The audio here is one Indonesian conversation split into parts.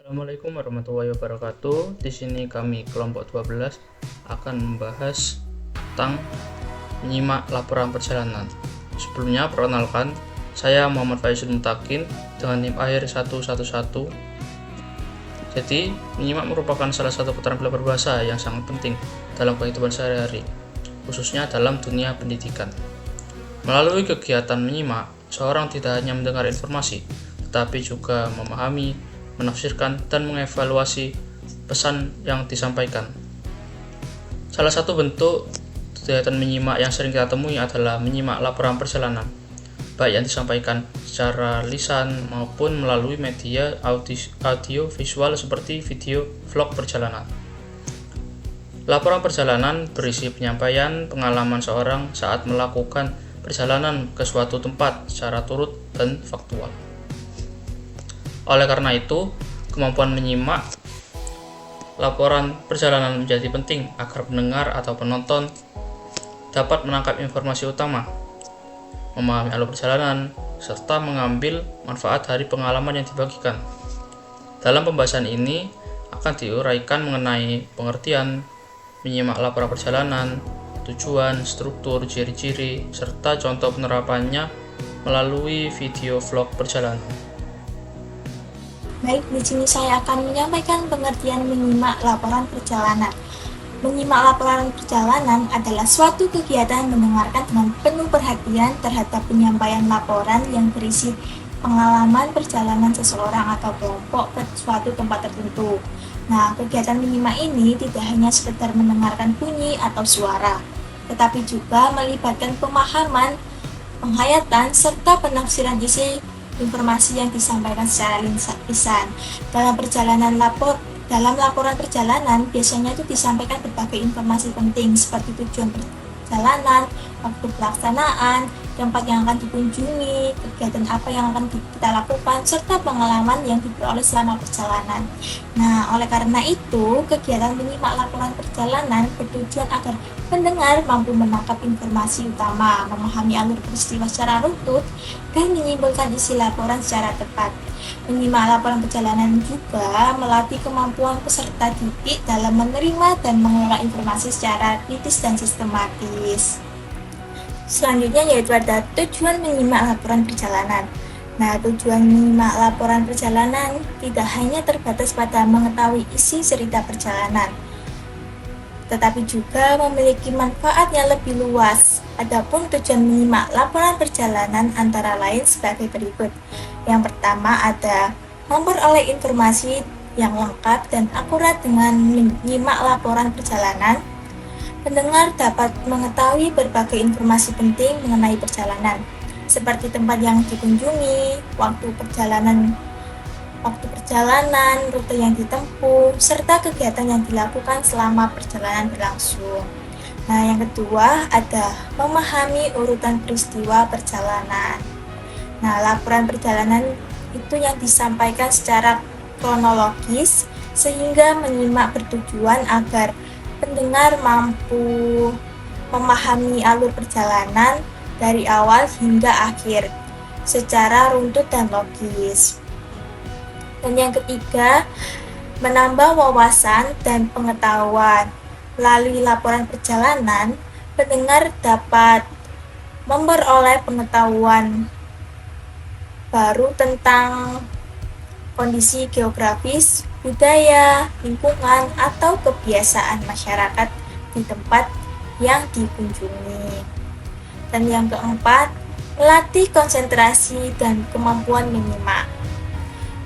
Assalamualaikum warahmatullahi wabarakatuh. Di sini kami kelompok 12 akan membahas tentang menyimak laporan perjalanan. Sebelumnya perkenalkan, saya Muhammad Faizul Mutakin dengan NIM akhir 111. Jadi, menyimak merupakan salah satu keterampilan berbahasa yang sangat penting dalam kehidupan sehari-hari, khususnya dalam dunia pendidikan. Melalui kegiatan menyimak, seorang tidak hanya mendengar informasi, tetapi juga memahami, menafsirkan, dan mengevaluasi pesan yang disampaikan. Salah satu bentuk kegiatan menyimak yang sering kita temui adalah menyimak laporan perjalanan, baik yang disampaikan secara lisan maupun melalui media audio visual seperti video vlog perjalanan. Laporan perjalanan berisi penyampaian pengalaman seorang saat melakukan perjalanan ke suatu tempat secara turut dan faktual. Oleh karena itu, kemampuan menyimak laporan perjalanan menjadi penting agar pendengar atau penonton dapat menangkap informasi utama, memahami alur perjalanan, serta mengambil manfaat dari pengalaman yang dibagikan. Dalam pembahasan ini akan diuraikan mengenai pengertian menyimak laporan perjalanan, tujuan, struktur, ciri-ciri, serta contoh penerapannya melalui video vlog perjalanan. Baik, di sini saya akan menyampaikan pengertian menyimak laporan perjalanan. Menyimak laporan perjalanan adalah suatu kegiatan mendengarkan dengan penuh perhatian terhadap penyampaian laporan yang berisi pengalaman perjalanan seseorang atau kelompok ke suatu tempat tertentu. Nah, kegiatan menyimak ini tidak hanya sekedar mendengarkan bunyi atau suara, tetapi juga melibatkan pemahaman, penghayatan, serta penafsiran isi informasi yang disampaikan secara lisan. Dalam laporan perjalanan biasanya itu disampaikan berbagai informasi penting seperti tujuan perjalanan, waktu pelaksanaan, tempat yang akan dikunjungi, kegiatan apa yang akan kita lakukan, serta pengalaman yang diperoleh selama perjalanan. Nah, oleh karena itu, kegiatan menyimak laporan perjalanan bertujuan agar pendengar mampu menangkap informasi utama, memahami alur peristiwa secara runtut, dan menyimpulkan isi laporan secara tepat. Menyimak laporan perjalanan juga melatih kemampuan peserta didik dalam menerima dan mengelola informasi secara kritis dan sistematis. Selanjutnya yaitu ada tujuan menyimak laporan perjalanan. Nah, tujuan menyimak laporan perjalanan tidak hanya terbatas pada mengetahui isi cerita perjalanan, tetapi juga memiliki manfaat yang lebih luas. Adapun tujuan menyimak laporan perjalanan antara lain sebagai berikut. Yang pertama ada memperoleh informasi yang lengkap dan akurat. Dengan menyimak laporan perjalanan, pendengar dapat mengetahui berbagai informasi penting mengenai perjalanan, seperti tempat yang dikunjungi, waktu perjalanan, rute yang ditempuh, serta kegiatan yang dilakukan selama perjalanan berlangsung. Nah, yang kedua ada memahami urutan peristiwa perjalanan. Nah, laporan perjalanan itu yang disampaikan secara kronologis sehingga menyimak bertujuan agar pendengar mampu memahami alur perjalanan dari awal hingga akhir secara runtut dan logis. Dan yang ketiga, menambah wawasan dan pengetahuan. Melalui laporan perjalanan, pendengar dapat memperoleh pengetahuan baru tentang kondisi geografis, budaya, lingkungan, atau kebiasaan masyarakat di tempat yang dikunjungi. Dan yang keempat, melatih konsentrasi dan kemampuan menyimak.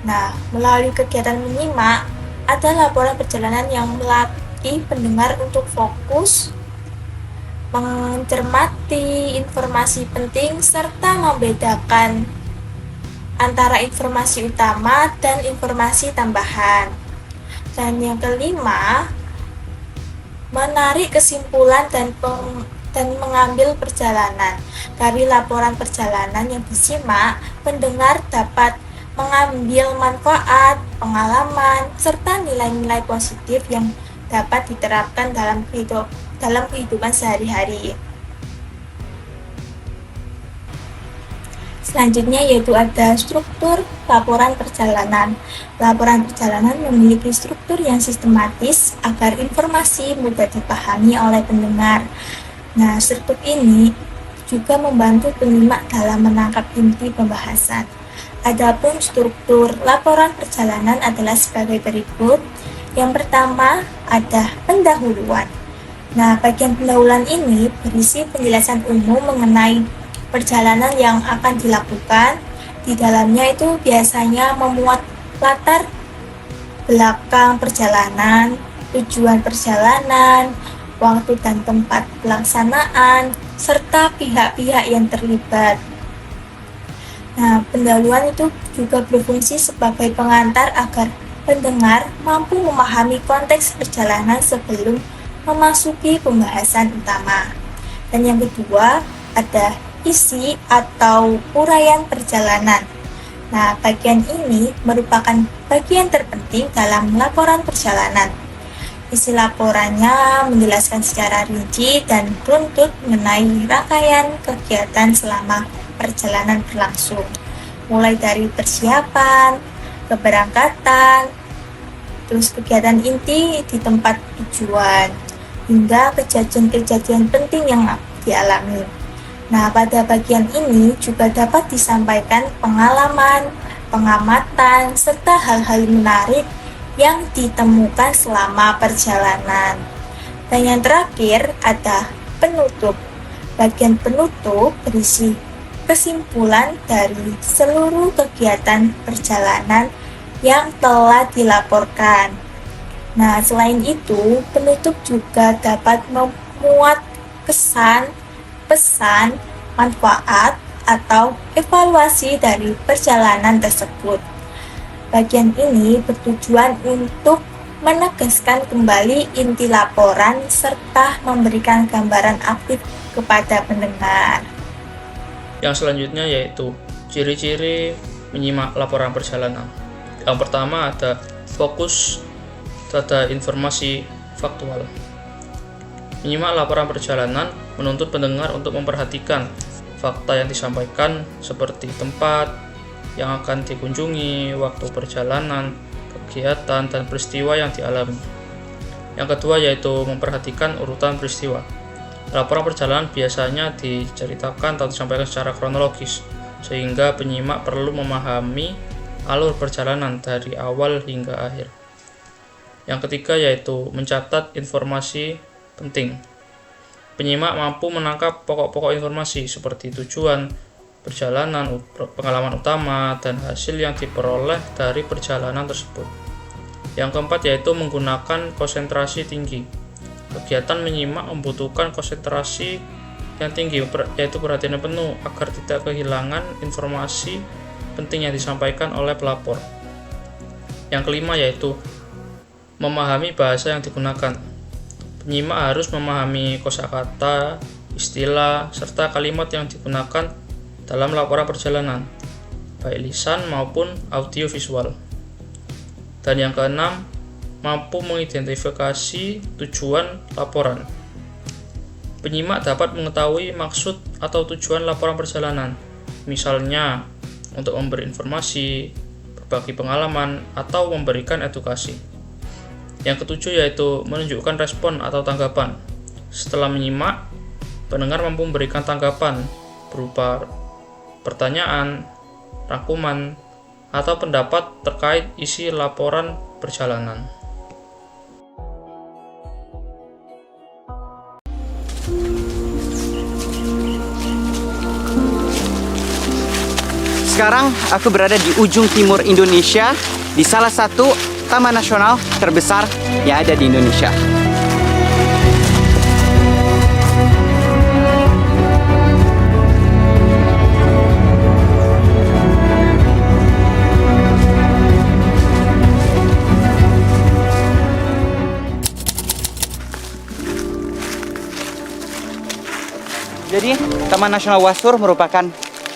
Nah, melalui kegiatan menyimak, ada laporan perjalanan yang melatih pendengar untuk fokus, mencermati informasi penting, serta membedakan antara informasi utama dan informasi tambahan. Dan yang kelima, menarik kesimpulan dan mengambil perjalanan. Dari laporan perjalanan yang disimak, pendengar dapat mengambil manfaat, pengalaman, serta nilai-nilai positif yang dapat diterapkan dalam kehidupan sehari-hari. Selanjutnya yaitu ada struktur laporan perjalanan. Laporan perjalanan memiliki struktur yang sistematis agar informasi mudah dipahami oleh pendengar. Nah, struktur ini juga membantu penyimak dalam menangkap inti pembahasan. Adapun struktur laporan perjalanan adalah sebagai berikut. Yang pertama ada pendahuluan. Nah, bagian pendahuluan ini berisi penjelasan umum mengenai perjalanan yang akan dilakukan. Di dalamnya itu biasanya memuat latar belakang perjalanan, tujuan perjalanan, waktu dan tempat pelaksanaan, serta pihak-pihak yang terlibat. Nah, pendahuluan itu juga berfungsi sebagai pengantar agar pendengar mampu memahami konteks perjalanan sebelum memasuki pembahasan utama. Dan yang kedua, ada isi atau uraian perjalanan. Nah, bagian ini merupakan bagian terpenting dalam laporan perjalanan. Isi laporannya menjelaskan secara rinci dan runtut mengenai rangkaian kegiatan selama perjalanan berlangsung, mulai dari persiapan, keberangkatan, terus kegiatan inti di tempat tujuan, hingga kejadian-kejadian penting yang dialami. Nah, pada bagian ini juga dapat disampaikan pengalaman, pengamatan, serta hal-hal menarik yang ditemukan selama perjalanan. Dan yang terakhir ada penutup. Bagian penutup berisi kesimpulan dari seluruh kegiatan perjalanan yang telah dilaporkan. Nah, selain itu, penutup juga dapat memuat kesan, pesan, manfaat, atau evaluasi dari perjalanan tersebut. Bagian ini bertujuan untuk menegaskan kembali inti laporan serta memberikan gambaran aktif kepada pendengar. Yang selanjutnya yaitu ciri-ciri menyimak laporan perjalanan. Yang pertama ada fokus pada informasi faktual. Menyimak laporan perjalanan menuntut pendengar untuk memperhatikan fakta yang disampaikan seperti tempat yang akan dikunjungi, waktu perjalanan, kegiatan, dan peristiwa yang dialami. Yang kedua yaitu memperhatikan urutan peristiwa. Laporan perjalanan biasanya diceritakan atau disampaikan secara kronologis, sehingga penyimak perlu memahami alur perjalanan dari awal hingga akhir. Yang ketiga yaitu mencatat informasi penting. Penyimak mampu menangkap pokok-pokok informasi seperti tujuan perjalanan, pengalaman utama, dan hasil yang diperoleh dari perjalanan tersebut. Yang keempat yaitu menggunakan konsentrasi tinggi. Kegiatan menyimak membutuhkan konsentrasi yang tinggi, yaitu perhatian penuh agar tidak kehilangan informasi penting yang disampaikan oleh pelapor. Yang kelima yaitu memahami bahasa yang digunakan. Penyimak harus memahami kosakata, istilah, serta kalimat yang digunakan dalam laporan perjalanan, baik lisan maupun audiovisual. Dan yang keenam, mampu mengidentifikasi tujuan laporan. Penyimak dapat mengetahui maksud atau tujuan laporan perjalanan, misalnya untuk memberi informasi, berbagi pengalaman, atau memberikan edukasi. Yang ketujuh yaitu menunjukkan respon atau tanggapan. Setelah menyimak, pendengar mampu memberikan tanggapan berupa pertanyaan, rangkuman, atau pendapat terkait isi laporan perjalanan. Sekarang aku berada di ujung timur Indonesia, di salah satu taman nasional terbesar yang ada di Indonesia. Jadi, Taman Nasional Wasur merupakan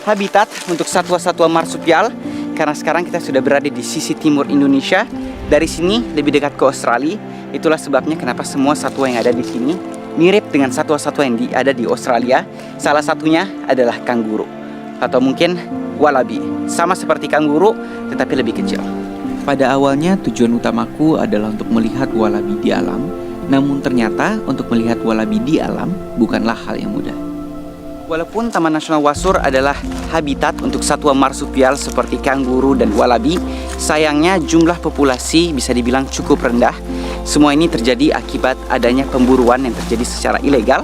habitat untuk satwa-satwa marsupial karena sekarang kita sudah berada di sisi timur Indonesia. Dari sini lebih dekat ke Australia. Itulah sebabnya kenapa semua satwa yang ada di sini mirip dengan satwa-satwa yang ada di Australia. Salah satunya adalah kanguru atau mungkin wallaby. Sama seperti kanguru, tetapi lebih kecil. Pada awalnya tujuan utamaku adalah untuk melihat wallaby di alam. Namun ternyata untuk melihat wallaby di alam bukanlah hal yang mudah. Walaupun Taman Nasional Wasur adalah habitat untuk satwa marsupial seperti kanguru dan wallaby, sayangnya jumlah populasi bisa dibilang cukup rendah. Semua ini terjadi akibat adanya pemburuan yang terjadi secara ilegal.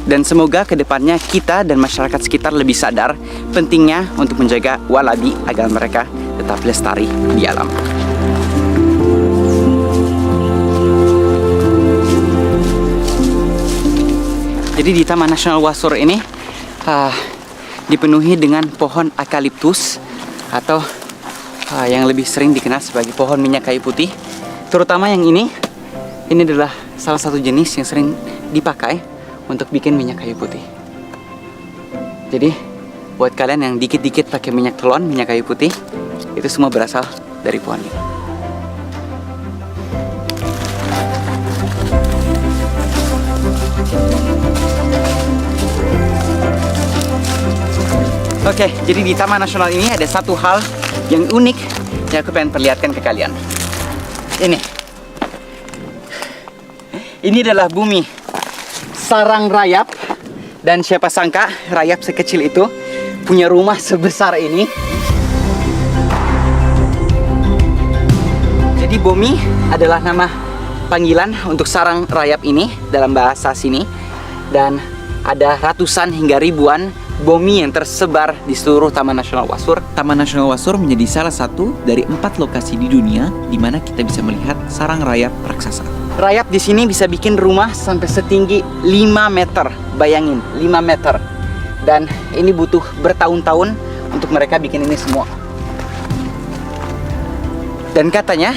Dan semoga kedepannya kita dan masyarakat sekitar lebih sadar pentingnya untuk menjaga wallaby agar mereka tetap lestari di alam. Jadi di Taman Nasional Wasur ini dipenuhi dengan pohon akaliptus atau yang lebih sering dikenal sebagai pohon minyak kayu putih. Terutama yang ini adalah salah satu jenis yang sering dipakai untuk bikin minyak kayu putih. Jadi buat kalian yang dikit-dikit pakai minyak telon, minyak kayu putih, itu semua berasal dari pohon ini. Oke, jadi di Taman Nasional ini ada satu hal yang unik yang aku pengen perlihatkan ke kalian. Ini adalah bumi sarang rayap, dan siapa sangka rayap sekecil itu punya rumah sebesar ini. Jadi bumi adalah nama panggilan untuk sarang rayap ini dalam bahasa sini, dan ada ratusan hingga ribuan bumi yang tersebar di seluruh Taman Nasional Wasur. Taman Nasional Wasur menjadi salah satu dari 4 lokasi di dunia di mana kita bisa melihat sarang rayap raksasa. Rayap di sini bisa bikin rumah sampai setinggi 5 meter. Bayangin, 5 meter. Dan ini butuh bertahun-tahun untuk mereka bikin ini semua. Dan katanya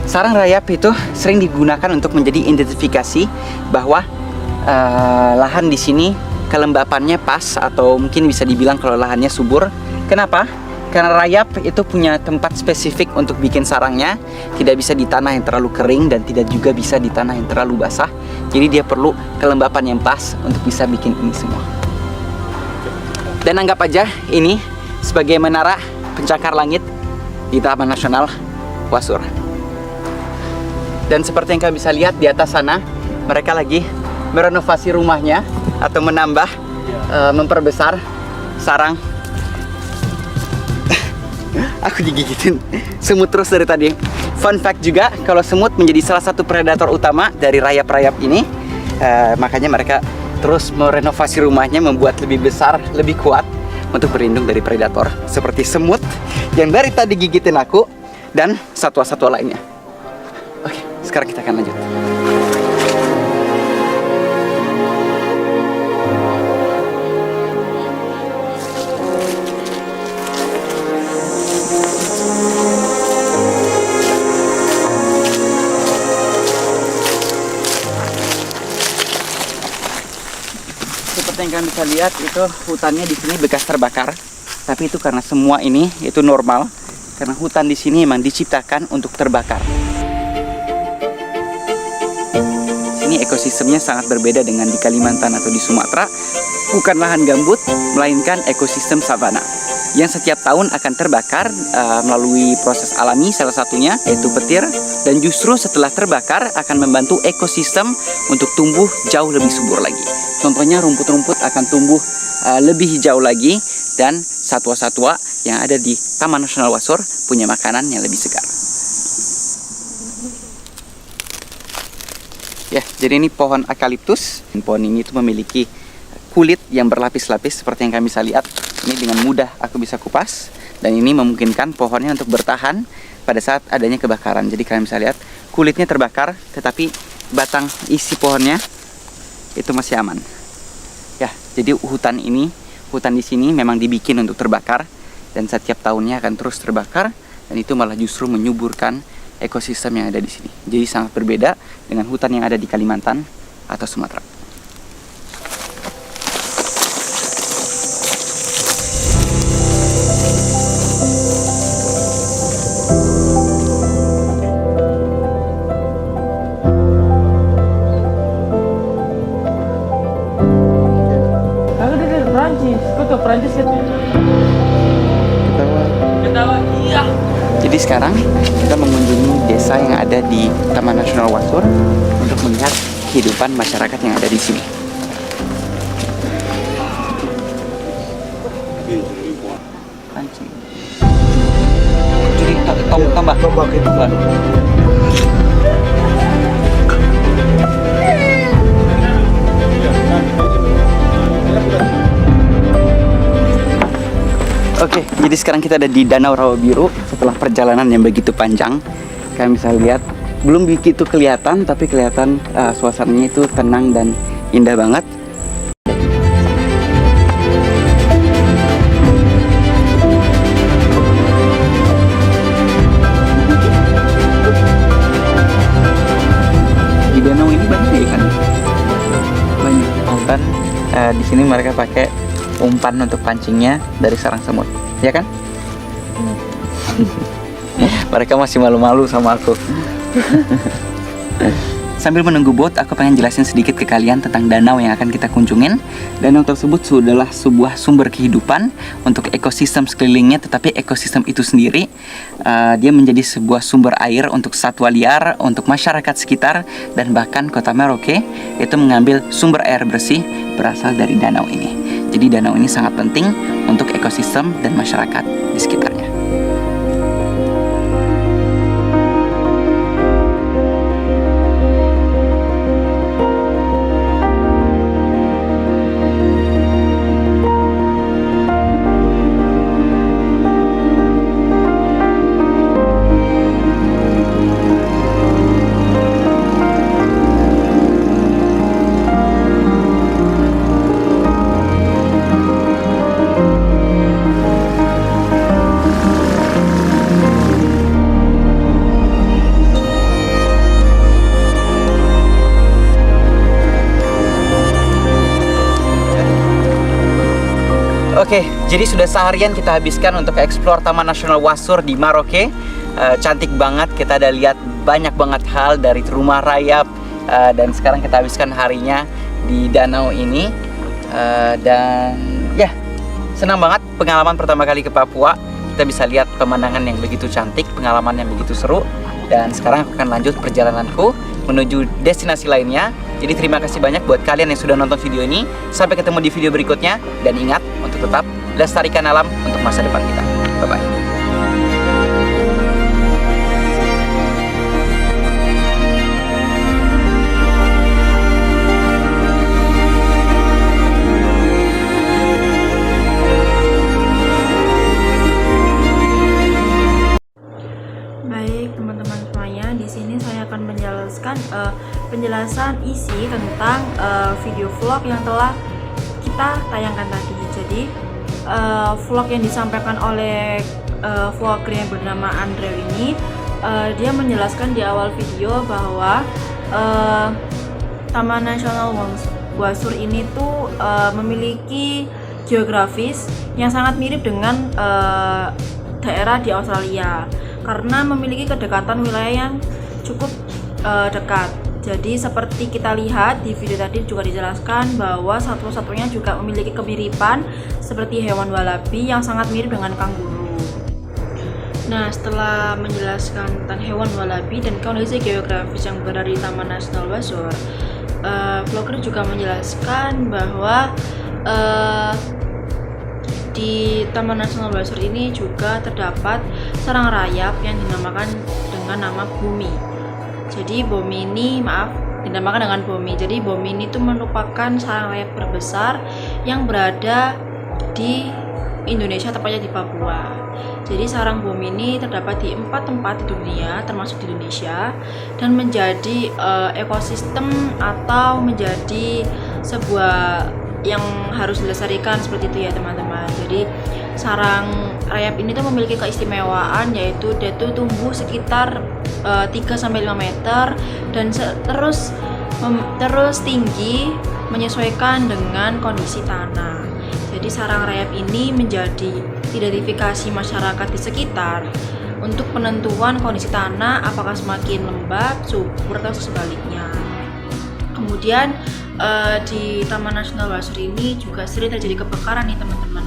sarang rayap itu sering digunakan untuk menjadi identifikasi bahwa lahan di sini kelembapannya pas, atau mungkin bisa dibilang kalau lahannya subur. Kenapa? Karena rayap itu punya tempat spesifik untuk bikin sarangnya. Tidak bisa di tanah yang terlalu kering dan tidak juga bisa di tanah yang terlalu basah. Jadi dia perlu kelembapan yang pas untuk bisa bikin ini semua. Dan anggap aja ini sebagai menara pencakar langit di Taman Nasional Wasur. Dan seperti yang kalian bisa lihat di atas sana, mereka lagi merenovasi rumahnya atau menambah, memperbesar sarang. Aku digigitin semut terus dari tadi. Fun fact juga, kalau semut menjadi salah satu predator utama dari rayap-rayap ini, makanya mereka terus merenovasi rumahnya, membuat lebih besar, lebih kuat untuk berlindung dari predator seperti semut yang dari tadi gigitin aku dan satwa-satwa lainnya. Oke, sekarang kita akan lanjut. Seperti yang kalian bisa lihat, itu hutannya di sini bekas terbakar. Tapi itu karena semua ini itu normal, karena hutan di sini memang diciptakan untuk terbakar. Sini ekosistemnya sangat berbeda dengan di Kalimantan atau di Sumatera. Bukan lahan gambut, melainkan ekosistem savana yang setiap tahun akan terbakar melalui proses alami, salah satunya yaitu petir. Dan justru setelah terbakar akan membantu ekosistem untuk tumbuh jauh lebih subur lagi. Contohnya rumput-rumput akan tumbuh lebih hijau lagi, dan satwa-satwa yang ada di Taman Nasional Wasur punya makanan yang lebih segar. Ya, jadi ini pohon akaliptus. Pohon ini itu memiliki kulit yang berlapis-lapis seperti yang kami bisa lihat. Ini dengan mudah aku bisa kupas, dan ini memungkinkan pohonnya untuk bertahan pada saat adanya kebakaran. Jadi kalian bisa lihat kulitnya terbakar, tetapi batang isi pohonnya itu masih aman. Ya, jadi hutan di sini memang dibikin untuk terbakar, dan setiap tahunnya akan terus terbakar, dan itu malah justru menyuburkan ekosistem yang ada di sini. Jadi sangat berbeda dengan hutan yang ada di Kalimantan atau Sumatera. Prancis itu. Jadi sekarang kita mengunjungi desa yang ada di Taman Nasional Wasur untuk melihat kehidupan masyarakat yang ada di sini. Pancing. Jadi tombak itu. Oke, jadi sekarang kita ada di Danau Rawa Biru. Setelah perjalanan yang begitu panjang, kalian bisa lihat belum begitu kelihatan, tapi kelihatan suasananya itu tenang dan indah banget. Di danau ini banyak ikan, banyak. Dan di sini mereka pakai umpan untuk pancingnya dari sarang semut, ya kan? Mereka masih malu-malu sama aku. Sambil menunggu bot, aku pengen jelasin sedikit ke kalian tentang danau yang akan kita kunjungin. Danau tersebut adalah sebuah sumber kehidupan untuk ekosistem sekelilingnya, tetapi ekosistem itu sendiri dia menjadi sebuah sumber air untuk satwa liar, untuk masyarakat sekitar, dan bahkan kota Merauke itu mengambil sumber air bersih berasal dari danau ini. Jadi danau ini sangat penting untuk ekosistem dan masyarakat di sekitarnya. Oke, jadi sudah seharian kita habiskan untuk eksplor Taman Nasional Wasur di Merauke. Cantik banget, kita ada lihat banyak banget hal dari rumah rayap, dan sekarang kita habiskan harinya di danau ini. Dan ya, senang banget pengalaman pertama kali ke Papua. Kita bisa lihat pemandangan yang begitu cantik, pengalaman yang begitu seru. Dan sekarang aku akan lanjut perjalananku menuju destinasi lainnya. Jadi terima kasih banyak buat kalian yang sudah nonton video ini. Sampai ketemu di video berikutnya. Dan ingat untuk tetap lestarikan alam untuk masa depan kita. Bye-bye. Baik teman-teman semuanya, di sini saya akan menjelaskan penjelasan isi tentang video vlog yang telah kita tayangkan tadi. Jadi vlog yang disampaikan oleh vlogger yang bernama Andre ini, dia menjelaskan di awal video bahwa Taman Nasional Wasur ini tuh memiliki geografis yang sangat mirip dengan daerah di Australia karena memiliki kedekatan wilayah yang cukup dekat. Jadi seperti kita lihat di video tadi juga dijelaskan bahwa satwa-satwanya juga memiliki kemiripan seperti hewan walabi yang sangat mirip dengan kanguru. Nah, setelah menjelaskan tentang hewan walabi dan kondisi geografis yang berada di Taman Nasional Wasur, vlogger juga menjelaskan bahwa di Taman Nasional Wasur ini juga terdapat sarang rayap yang dinamakan dengan nama Bumi. Jadi Bumi ini, dinamakan dengan Bumi. Jadi Bumi ini tuh merupakan sarang rayap terbesar yang berada di Indonesia, tepatnya di Papua. Jadi sarang Bumi ini terdapat di 4 tempat di dunia, termasuk di Indonesia, dan menjadi ekosistem atau menjadi sebuah yang harus dilestarikan seperti itu ya teman-teman. Jadi sarang rayap ini tuh memiliki keistimewaan, yaitu dia tuh tumbuh sekitar 3-5 meter dan terus tinggi menyesuaikan dengan kondisi tanah. Jadi sarang rayap ini menjadi identifikasi masyarakat di sekitar untuk penentuan kondisi tanah apakah semakin lembab, subur atau sebaliknya. Kemudian di Taman Nasional Wasur ini juga sering terjadi kebakaran nih teman-teman.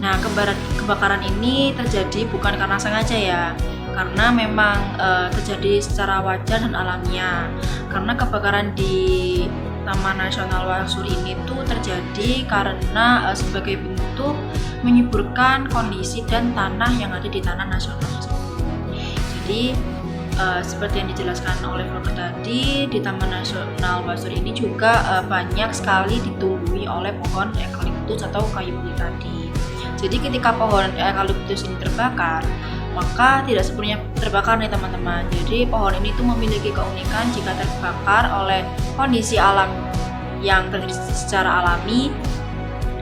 Nah, kebakaran ini terjadi bukan karena sengaja ya, karena memang terjadi secara wajar dan alamiah. Karena kebakaran di Taman Nasional Wasur ini tuh terjadi karena sebagai bentuk menyuburkan kondisi dan tanah yang ada di tanah nasional tersebut. Jadi seperti yang dijelaskan oleh vlogger tadi, di Taman Nasional Wasur ini juga banyak sekali ditumbuhi oleh pohon eukaliptus atau kayu putih tadi. Jadi ketika pohon eukaliptus ini terbakar, maka tidak sepenuhnya terbakar nih teman-teman. Jadi pohon ini tuh memiliki keunikan jika terbakar oleh kondisi alam yang terjadi secara alami,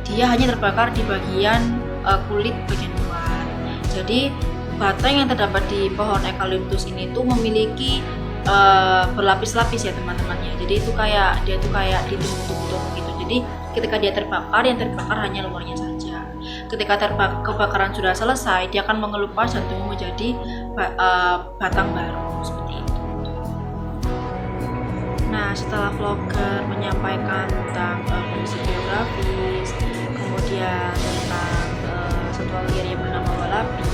dia hanya terbakar di bagian kulit bagian luar. Jadi batang yang terdapat di pohon eukaliptus ini tuh memiliki berlapis-lapis ya teman-temannya. Jadi itu kayak dia tuh kayak ditumpuk-tumpuk gitu. Jadi ketika dia terbakar, yang terbakar hanya luarnya saja. Ketika kebakaran sudah selesai, dia akan mengelupas dan tumbuh menjadi batang baru seperti itu. Nah, setelah vlogger menyampaikan tentang kondisi geografis, kemudian tentang satwa liar yang bernama walabi,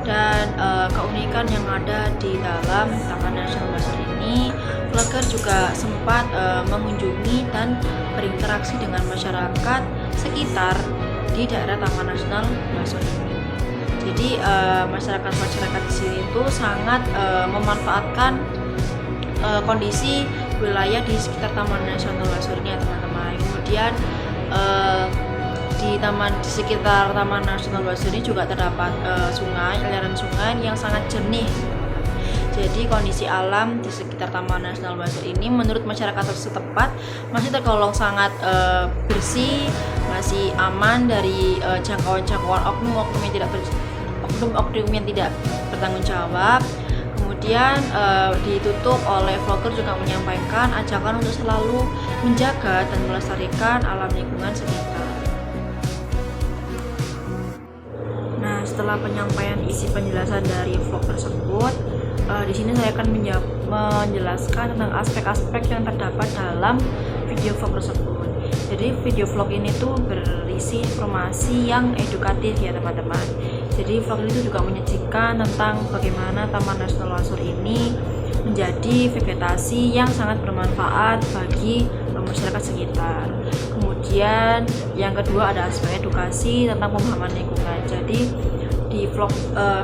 dan keunikan yang ada di dalam Taman Nasional Wasur ini, vlogger juga sempat mengunjungi dan berinteraksi dengan masyarakat sekitar di daerah Taman Nasional Wasur ini. Jadi masyarakat di sini itu sangat memanfaatkan kondisi wilayah di sekitar Taman Nasional Wasur ini ya teman-teman. Kemudian di sekitar Taman Nasional Wasur ini juga terdapat aliran sungai yang sangat jernih. Jadi kondisi alam di sekitar Taman Nasional Wasur ini menurut masyarakat setempat masih tergolong sangat bersih, masih aman dari jangkauan-jangkauan oknum-oknum yang tidak bertanggung jawab. Kemudian ditutup oleh vlogger juga menyampaikan ajakan untuk selalu menjaga dan melestarikan alam lingkungan sekitar. Nah, setelah penyampaian isi penjelasan dari vlog tersebut, di sini saya akan menjelaskan tentang aspek-aspek yang terdapat dalam video vlog tersebut. Jadi video vlog ini tuh berisi informasi yang edukatif ya teman-teman. Jadi vlog itu juga menyajikan tentang bagaimana Taman Nasional Wasur ini menjadi vegetasi yang sangat bermanfaat bagi masyarakat sekitar. Kemudian yang kedua ada aspek edukasi tentang pemahaman lingkungan. Jadi di vlog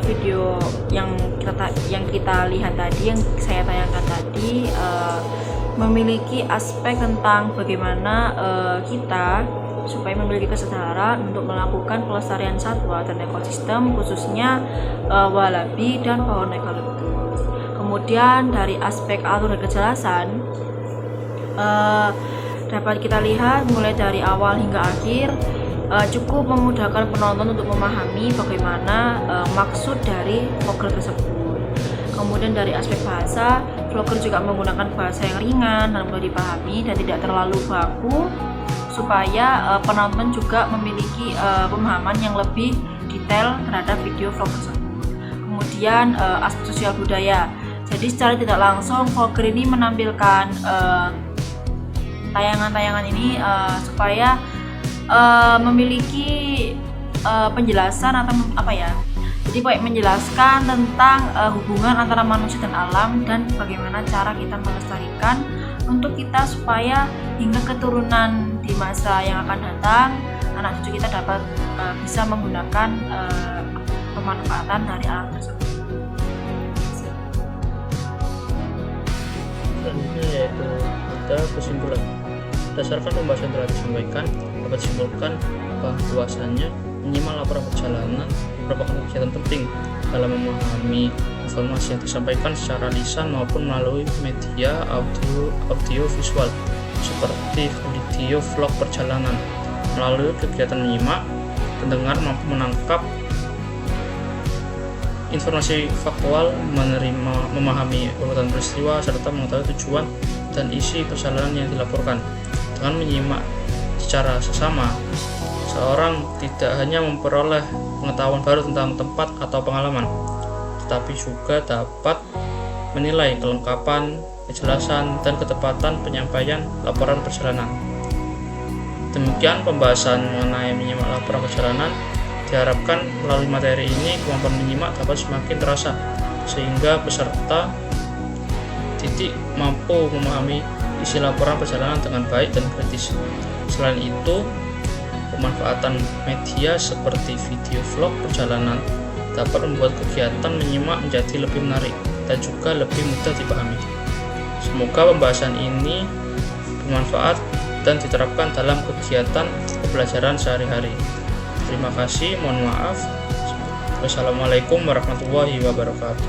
video yang kita lihat tadi, yang saya tayangkan tadi, memiliki aspek tentang bagaimana kita supaya memiliki kesadaran untuk melakukan pelestarian satwa dan ekosistem, khususnya walabi dan pohon eukaliptus. Kemudian dari aspek alur dan kejelasan dapat kita lihat mulai dari awal hingga akhir cukup memudahkan penonton untuk memahami bagaimana maksud dari vlogger tersebut. Kemudian dari aspek bahasa, vlogger juga menggunakan bahasa yang ringan dan mudah dipahami dan tidak terlalu baku, supaya penonton juga memiliki pemahaman yang lebih detail terhadap video vlog tersebut. Kemudian aspek sosial budaya. Jadi secara tidak langsung vlogger ini menampilkan tayangan-tayangan ini supaya memiliki penjelasan atau apa ya? Jadi menjelaskan tentang hubungan antara manusia dan alam dan bagaimana cara kita melestarikan untuk kita supaya hingga keturunan di masa yang akan datang, anak cucu kita dapat bisa menggunakan pemanfaatan dari alam tersebut. Selanjutnya yaitu kita kesimpulan. Berdasarkan pembahasan telah disampaikan, dapat disimpulkan bahwasannya menyimak laporan perjalanan merupakan kegiatan penting dalam memahami informasi yang disampaikan secara lisan maupun melalui media audio visual seperti video vlog perjalanan. Melalui kegiatan menyimak, pendengar mampu menangkap informasi faktual, memahami urutan peristiwa, serta mengetahui tujuan dan isi perjalanan yang dilaporkan. Dengan menyimak secara sesama, seorang tidak hanya memperoleh pengetahuan baru tentang tempat atau pengalaman, tetapi juga dapat menilai kelengkapan, kejelasan, dan ketepatan penyampaian laporan perjalanan. Demikian pembahasan mengenai menyimak laporan perjalanan. Diharapkan melalui materi ini kemampuan menyimak dapat semakin terasa sehingga peserta didik mampu memahami isi laporan perjalanan dengan baik dan kritis. Selain itu, pemanfaatan media seperti video vlog perjalanan dapat membuat kegiatan menyimak menjadi lebih menarik dan juga lebih mudah dipahami. Semoga pembahasan ini bermanfaat dan diterapkan dalam kegiatan pembelajaran sehari-hari. Terima kasih, mohon maaf. Wassalamualaikum warahmatullahi wabarakatuh.